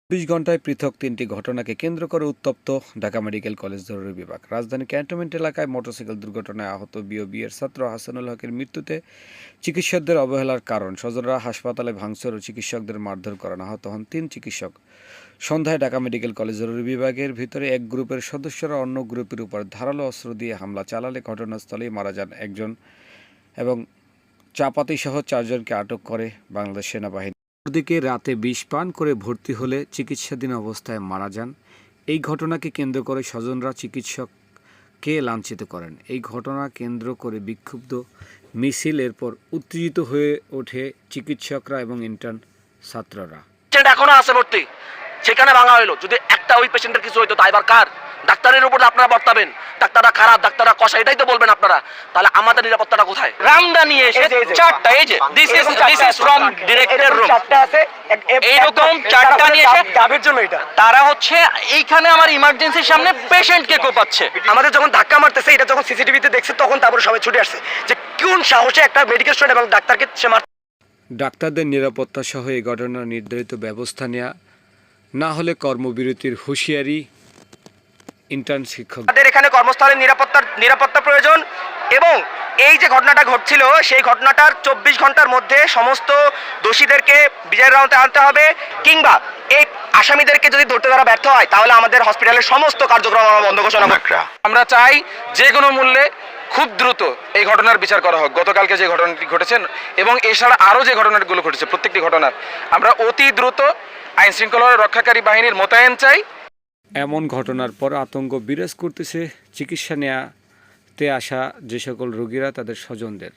২৪ ঘণ্টায় পৃথক ৩টি ঘটনাকে কেন্দ্র করে উত্তপ্ত ঢাকা মেডিকেল কলেজ জরুরি বিভাগ। রাজধানী ক্যান্টনমেন্ট এলাকায় মোটরসাইকেল দুর্ঘটনায় আহত বিওবিএর ছাত্র হাসানুল হকের মৃত্যুতে চিকিৎসকদের অবহেলার কারণ। স্বজনরা হাসপাতালে ভাঙচুর ও চিকিৎসকদের মারধর করেন। আহত হন ৩ চিকিৎসক। সন্ধ্যায় ঢাকা মেডিকেল কলেজ জরুরি বিভাগের ভিতরে এক গ্রুপের সদস্যরা অন্য গ্রুপের উপর ধারালো অস্ত্র দিয়ে হামলা চালালে ঘটনাস্থলেই মারা যান একজন এবং চাপাতিসহ ৪ জনকে আটক করে বাংলাদেশ সেনাবাহিনী। অন্যদিকে রাতে বিষ পান করে ভর্তি হলে চিকিৎসাধীন অবস্থায় মারা যান। এই ঘটনাকে কেন্দ্র করে স্বজনরা চিকিৎসককে লাঞ্ছিত করেন। এই ঘটনা কেন্দ্র করে বিক্ষুব্ধ মিছিল, এরপর উত্তেজিত হয়ে ওঠে চিকিৎসকরা এবং ইন্টার্ন ছাত্ররা। এখনো আছে ভর্তি, সেখানে ভাঙা হইলো। যদি একটা ওই পেশেন্টের কিছু হইতো তাই এবার কার? ডাক্তারের উপর আপনারা বর্তাবেন, ডাক্তাররা খারাপ, ডাক্তাররা কষা, এটাই তো বলবেন আপনারা। তাহলে আমাদের নিরাপত্তাটা কোথায়? রামদানি এসে চারটা, এই যে this is from director room, চারটা আছে এইরকম চারটা নিয়ে এসে ডাবের জন্য এটা তারা হচ্ছে এইখানে আমার ইমার্জেন্সির সামনে পেশেন্টকে কোপাচ্ছে। আমাদের যখন ধাক্কা মারতেছে, এটা যখন সিসিটিভিতে দেখছে, তখন তারপর সবাই ছুটে আসছে যে কোন সাহসে একটা মেডিকেল স্টুডেন্ট এবং ডাক্তারকে সে মারছে। ডাক্তারদের নিরাপত্তা সহ এই ঘটনার নির্ধারিত ব্যবস্থা নেওয়া না হলে কর্মবিরতির হুঁশিয়ারি ইন্টার্ন শিক্ষক। আমাদের এখানে কর্মস্থলের নিরাপত্তা প্রয়োজন এবং এই যে ঘটনাটা ঘটছিল সেই ঘটনাটার ২৪ ঘন্টার মধ্যে সমস্ত দোষীদেরকে বিচারের আওতায় আনতে হবে, কিংবা এই আসামিদেরকে যদি ধরতে তারা ব্যর্থ হয় তাহলে আমাদের হসপিটালের সমস্ত কার্যক্রম আমরা বন্ধ ঘোষণা করব। আমরা চাই যে কোনো মূল্যে খুব দ্রুত এই ঘটনার বিচার করা হোক। গতকালকে যে ঘটনাটি ঘটেছে এবং এছাড়া আরও যে ঘটনাগুলো ঘটেছে, প্রত্যেকটি ঘটনার আমরা অতি দ্রুত আইন শৃঙ্খলা রক্ষাকারী বাহিনীর মোতায়েন চাই। এমন ঘটনার পর আতঙ্ক বিরাজ করতেছে চিকিৎসা নেওয়াতে আসা যে সকল রোগীরা তাদের স্বজনদের।